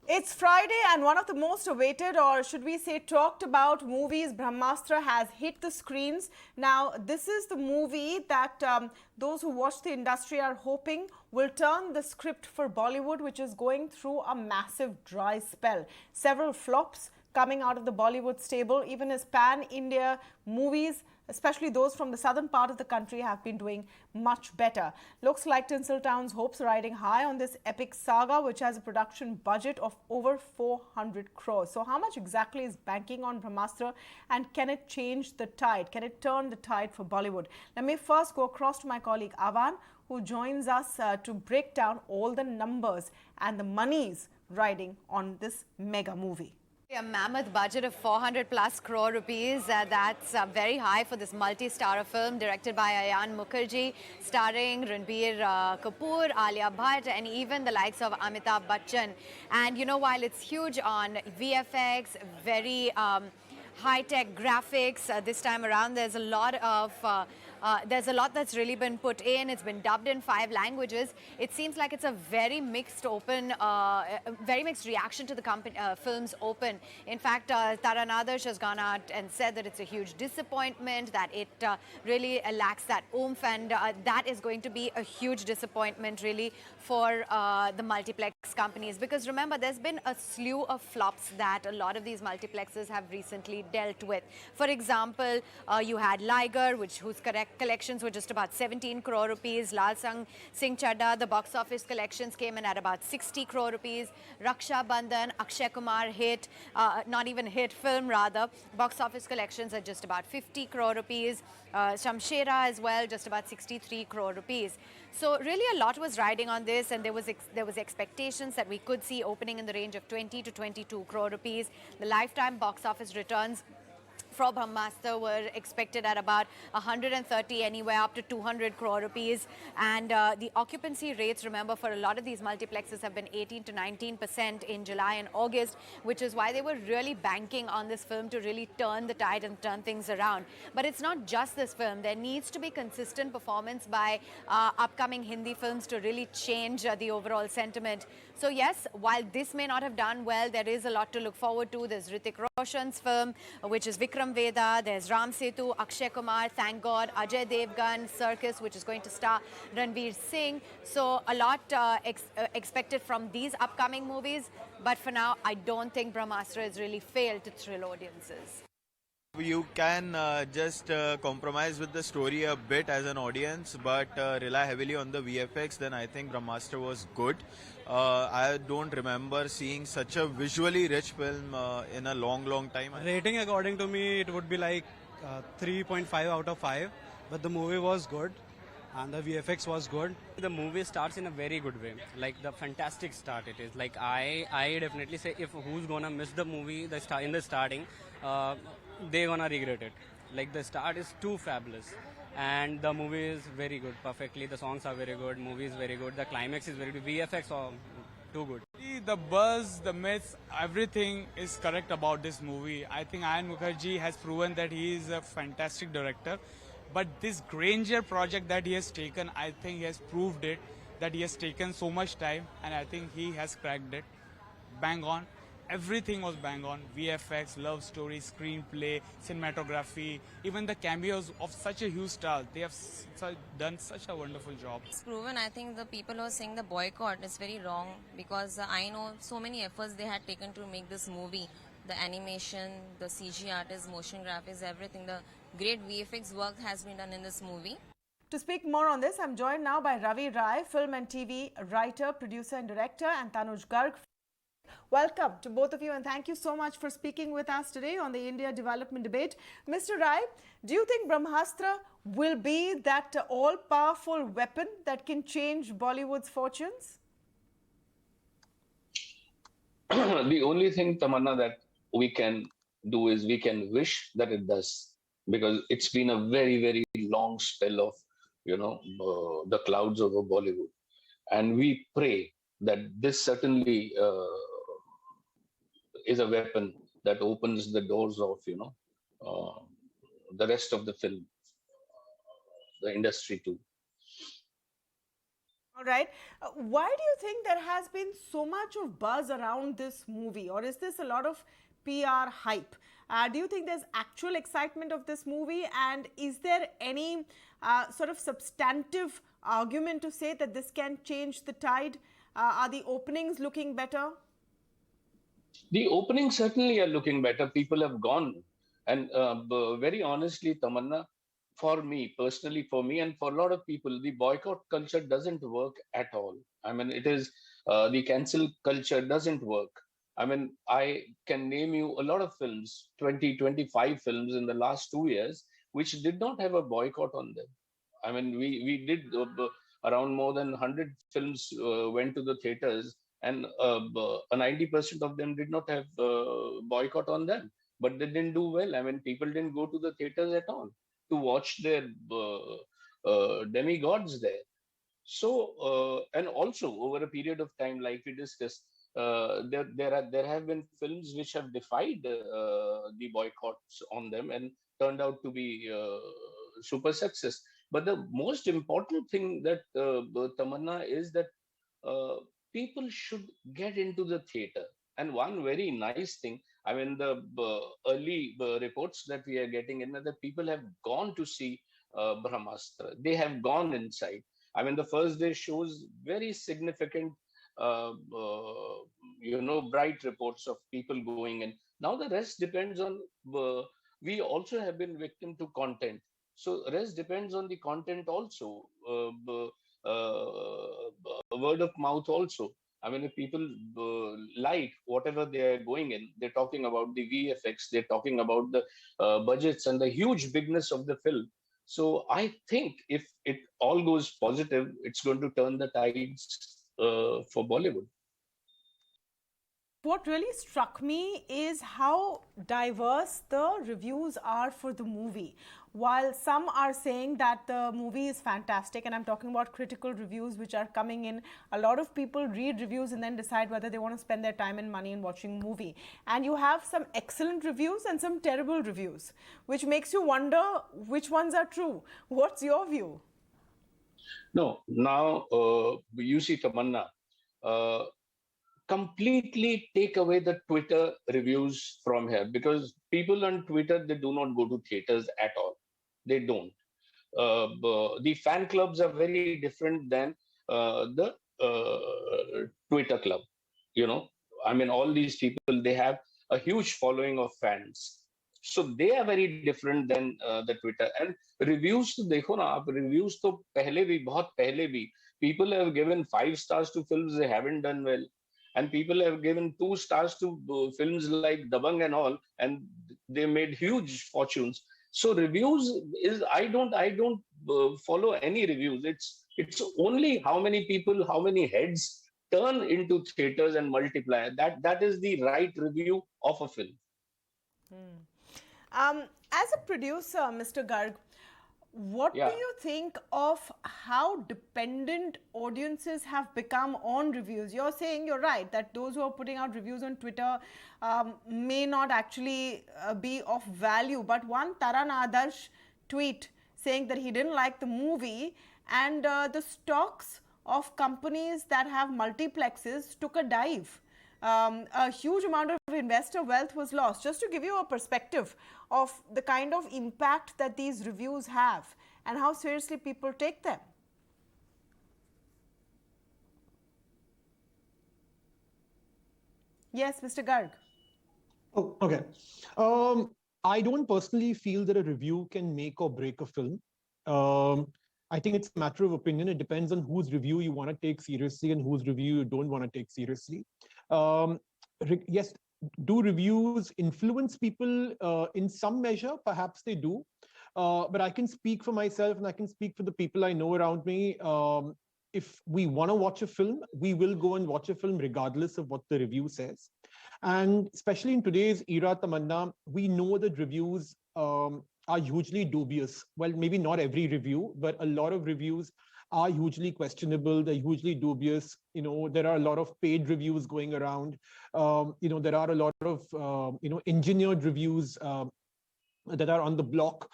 It's Friday, and one of the most awaited, or should we say talked about movies, Brahmastra, has hit the screens. Now, this is the movie that those who watch the industry are hoping will turn the script for Bollywood, which is going through a massive dry spell. Several flops coming out of the Bollywood stable. Even as pan-India movies, especially those from the southern part of the country, have been doing much better. Looks like Tinseltown's hopes are riding high on this epic saga, which has a production budget of over 400 crores. So how much exactly is banking on Brahmastra, and can it change the tide? Can it turn the tide for Bollywood? Let me first go across to my colleague Ayan, who joins us to break down all the numbers and the monies riding on this mega movie. A mammoth budget of 400 plus crore rupees. That's very high for this multi-star film directed by Ayan Mukherjee, starring Ranbir Kapoor, Alia Bhatt, and even the likes of Amitabh Bachchan. And you know, while it's huge on VFX, very high-tech graphics, this time around there's a lot that's really been put in. It's been dubbed in 5 languages. It seems like it's a very mixed very mixed reaction to the film's open. In fact, Taran Adarsh has gone out and said that it's a huge disappointment, that it really lacks that oomph, and that is going to be a huge disappointment really for the multiplex companies. Because remember, there's been a slew of flops that a lot of these multiplexes have recently dealt with. For example, you had Liger, whose collections were just about 17 crore rupees. Lal Singh Chadda, the box office collections came in at about 60 crore rupees. Raksha Bandhan, Akshay Kumar hit, not even hit film rather, box office collections at just about 50 crore rupees. Shamshera as well, just about 63 crore rupees. So really a lot was riding on this, and there was expectations that we could see opening in the range of 20 to 22 crore rupees. The lifetime box office returns for Brahmastra were expected at about 130, anywhere up to 200 crore rupees. And the occupancy rates, remember, for a lot of these multiplexes have been 18 to 19% in July and August, which is why they were really banking on this film to really turn the tide and turn things around. But it's not just this film. There needs to be consistent performance by upcoming Hindi films to really change the overall sentiment. So yes, while this may not have done well, there is a lot to look forward to. There's Hrithik Roshan's film, which is Vikram Veda. There's Ram Setu, Akshay Kumar, thank God, Ajay Devgan, Circus, which is going to star Ranveer Singh. So a lot expected from these upcoming movies. But for now, I don't think Brahmastra has really failed to thrill audiences. You can just compromise with the story a bit as an audience, but rely heavily on the VFX. Then I think Brahmastra was good. I don't remember seeing such a visually rich film in a long time. Rating, according to me, it would be like 3.5 out of 5. But the movie was good, and the VFX was good. The movie starts in a very good way, like the fantastic start it is. Like I definitely say, if who's gonna miss the movie in the starting, they're gonna regret it. Like the start is too fabulous, and the movie is very good, perfectly. The songs are very good, movie is very good, the climax is very good, VFX are too good. The buzz, the myths, everything is correct about this movie. I think Ayan Mukherjee has proven that he is a fantastic director. But this Granger project that he has taken, I think he has proved it, that he has taken so much time, and I think he has cracked it. Bang on. Everything was bang on. VFX, love story, screenplay, cinematography, even the cameos of such a huge star. They have done such a wonderful job. It's proven. I think the people who are saying the boycott is very wrong, because I know so many efforts they had taken to make this movie. The animation, the CG artists, motion graphics, everything. The great VFX work has been done in this movie. To speak more on this, I'm joined now by Ravi Rai, film and TV writer, producer and director, and Tanuj Garg. Welcome to both of you, and thank you so much for speaking with us today on the India Development Debate. Mr. Rai, do you think Brahmastra will be that all-powerful weapon that can change Bollywood's fortunes? The only thing, Tamanna, that we can do is we can wish that it does, because it's been a very long spell of the clouds over Bollywood, and we pray that this certainly is a weapon that opens the doors of the rest of the film, the industry too. All right. Why do you think there has been so much of buzz around this movie, or is this a lot of PR hype? Do you think there's actual excitement of this movie, and is there any sort of substantive argument to say that this can change the tide? Are the openings looking better? The openings certainly are looking better. People have gone. And very honestly, Tamanna, for me, personally, for me, and for a lot of people, the boycott culture doesn't work at all. I mean, it is the cancel culture doesn't work. I mean, I can name you a lot of films, 20, 25 films in the last 2 years, which did not have a boycott on them. I mean, we did around more than 100 films went to the theaters, and 90% of them did not have boycott on them, but they didn't do well. I mean, people didn't go to the theaters at all to watch their demigods there. So, and also over a period of time, like we discussed, there have been films which have defied the boycotts on them and turned out to be super success. But the most important thing that Tamanna is that uh, people should get into the theater. And one very nice thing, I mean, the early reports that we are getting in are that people have gone to see Brahmastra. They have gone inside. I mean, the first day shows very significant, bright reports of people going in. Now the rest depends on. We also have been victim to content, so rest depends on the content also. Word of mouth also. I mean, if people like whatever they are going in, they're talking about the VFX, they're talking about the budgets and the huge bigness of the film. So I think if it all goes positive, it's going to turn the tides for Bollywood. What really struck me is how diverse the reviews are for the movie. While some are saying that the movie is fantastic, and I'm talking about critical reviews which are coming in, a lot of people read reviews and then decide whether they want to spend their time and money in watching a movie. And you have some excellent reviews and some terrible reviews, which makes you wonder which ones are true. What's your view? No, now you see, Tamanna, uh, completely take away the Twitter reviews from here, because people on Twitter, they do not go to theaters at all. They don't. The fan clubs are very different than the Twitter club. You know, I mean, all these people, they have a huge following of fans. So they are very different than the Twitter. And reviews to देखो ना आप, reviews तो पहले भी बहुत पहले भी people have given 5 stars to films they haven't done well, and people have given 2 stars to films like Dabang and all, and they made huge fortunes. So reviews is, I don't follow any reviews. It's only how many people, how many heads turn into theaters and multiply. That is the right review of a film. As a producer, Mr. Garg, what do Yeah. you think of how dependent audiences have become on reviews? You're saying, you're right, that those who are putting out reviews on Twitter may not actually be of value. But one Taran Adarsh tweet saying that he didn't like the movie, and the stocks of companies that have multiplexes took a dive. A huge amount of investor wealth was lost. Just to give you a perspective of the kind of impact that these reviews have and how seriously people take them. Yes, Mr. Garg. Oh, okay. I don't personally feel that a review can make or break a film. I think it's a matter of opinion. It depends on whose review you want to take seriously and whose review you don't want to take seriously. Yes, do reviews influence people in some measure? Perhaps they do. But I can speak for myself and I can speak for the people I know around me. If we want to watch a film, we will go and watch a film regardless of what the review says. And especially in today's era, Tamanna, we know that reviews are hugely dubious. Well, maybe not every review, but a lot of reviews are hugely questionable. They're hugely dubious. There are a lot of paid reviews going around. There are a lot of, engineered reviews that are on the block.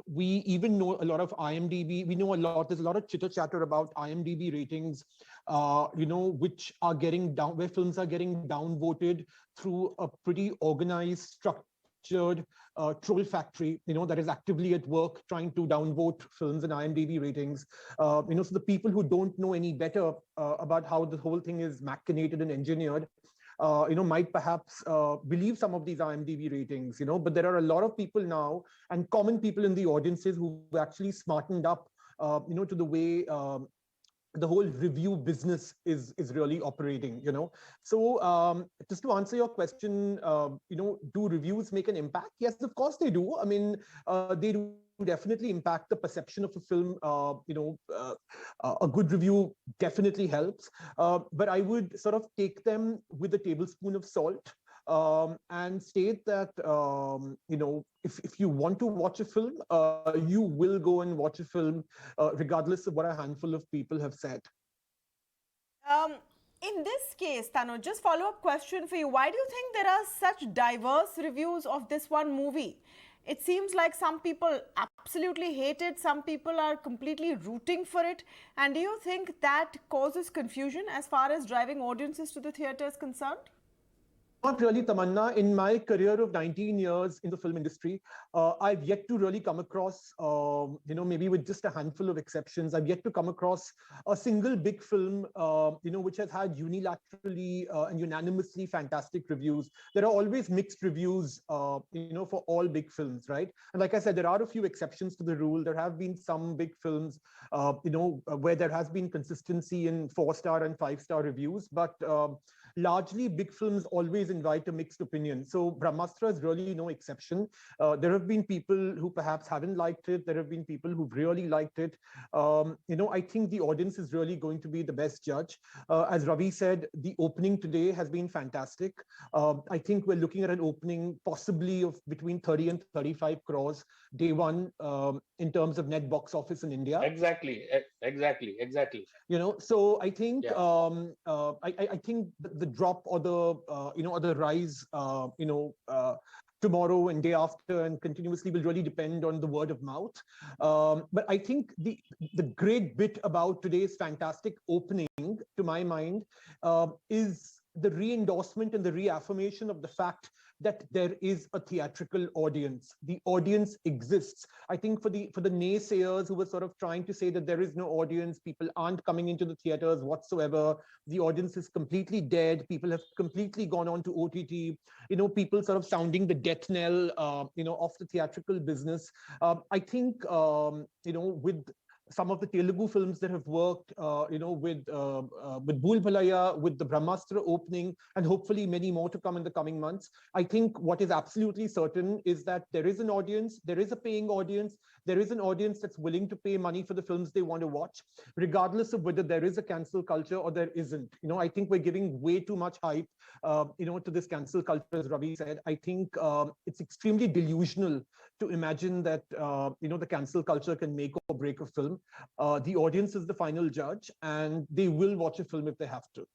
We even know a lot of IMDb. We know a lot. There's a lot of chitter chatter about IMDb ratings, which are getting down, where films are getting downvoted through a pretty organized, structured troll factory, that is actively at work trying to downvote films and IMDb ratings. So the people who don't know any better about how the whole thing is machinated and engineered, might perhaps believe some of these IMDb ratings, but there are a lot of people now and common people in the audiences who actually smartened up, to the way the whole review business is really operating. So just to answer your question, do reviews make an impact? Yes, of course they do. I mean, they do definitely impact the perception of a film. A good review definitely helps, but I would sort of take them with a tablespoon of salt, and state that if you want to watch a film, you will go and watch a film, regardless of what a handful of people have said. In this case, Tanuj, just follow-up question for you. Why do you think there are such diverse reviews of this one movie? It seems like some people absolutely hate it, some people are completely rooting for it. And do you think that causes confusion as far as driving audiences to the theatre is concerned? Not really, Tamanna. In my career of 19 years in the film industry, I've yet to really come across, maybe with just a handful of exceptions, I've yet to come across a single big film, which has had unilaterally and unanimously fantastic reviews. There are always mixed reviews, for all big films, right? And like I said, there are a few exceptions to the rule. There have been some big films, where there has been consistency in 4-star and 5-star reviews, but largely big films always invite a mixed opinion. So Brahmastra is really no exception. There have been people who perhaps haven't liked it. There have been people who've really liked it. I think the audience is really going to be the best judge. As Ravi said, the opening today has been fantastic. I think we're looking at an opening possibly of between 30 and 35 crores day one, in terms of net box office in India. Exactly. So I think, Yeah. I think the drop or the rise, tomorrow and day after and continuously will really depend on the word of mouth. But I think the great bit about today's fantastic opening, to my mind, is the re-endorsement and the reaffirmation of the fact that there is a theatrical audience. The audience exists. I think for the naysayers who were sort of trying to say that there is no audience, people aren't coming into the theaters whatsoever, the audience is completely dead, people have completely gone on to OTT, people sort of sounding the death knell, of the theatrical business. I think, with some of the Telugu films that have worked, with Bhool Bhulaiya, with the Brahmastra opening, and hopefully many more to come in the coming months. I think what is absolutely certain is that there is an audience, there is a paying audience, there is an audience that's willing to pay money for the films they want to watch, regardless of whether there is a cancel culture or there isn't. I think we're giving way too much hype, to this cancel culture, as Ravi said. I think it's extremely delusional to imagine that, the cancel culture can make or break a film. The audience is the final judge, and they will watch a film if they have to.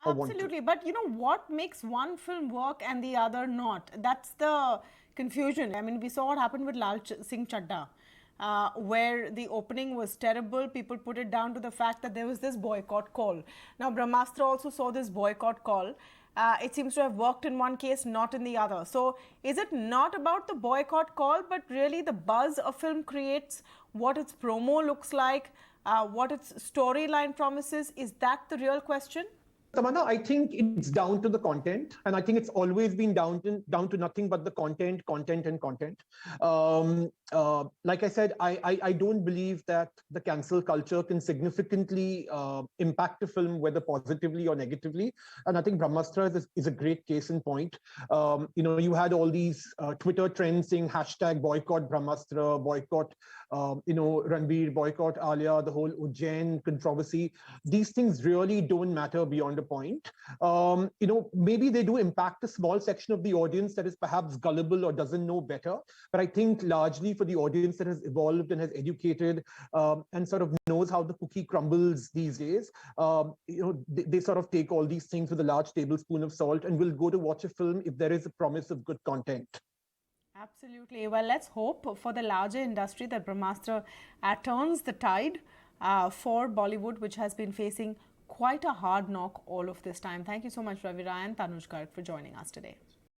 Absolutely, but what makes one film work and the other not? That's the confusion. I mean, we saw what happened with Lal Singh Chadda, where the opening was terrible. People put it down to the fact that there was this boycott call. Now, Brahmastra also saw this boycott call. It seems to have worked in one case, not in the other. So is it not about the boycott call, but really the buzz a film creates, what its promo looks like, what its storyline promises? Is that the real question? Tamanna, I think it's down to the content, and I think it's always been down to nothing but the content. Like I said, I don't believe that the cancel culture can significantly impact a film, whether positively or negatively. And I think Brahmastra is a great case in point. You had all these Twitter trends saying hashtag boycott Brahmastra, boycott, Ranbir, boycott Alia, the whole Ujjain controversy. These things really don't matter beyond a point. Maybe they do impact a small section of the audience that is perhaps gullible or doesn't know better. But I think largely for the audience that has evolved and has educated, and sort of knows how the cookie crumbles these days, they sort of take all these things with a large tablespoon of salt and will go to watch a film if there is a promise of good content. Absolutely. Well, let's hope for the larger industry that Brahmastra turns the tide for Bollywood, which has been facing quite a hard knock all of this time. Thank you so much, Ravi Rai and Tanuj Garg, for joining us today.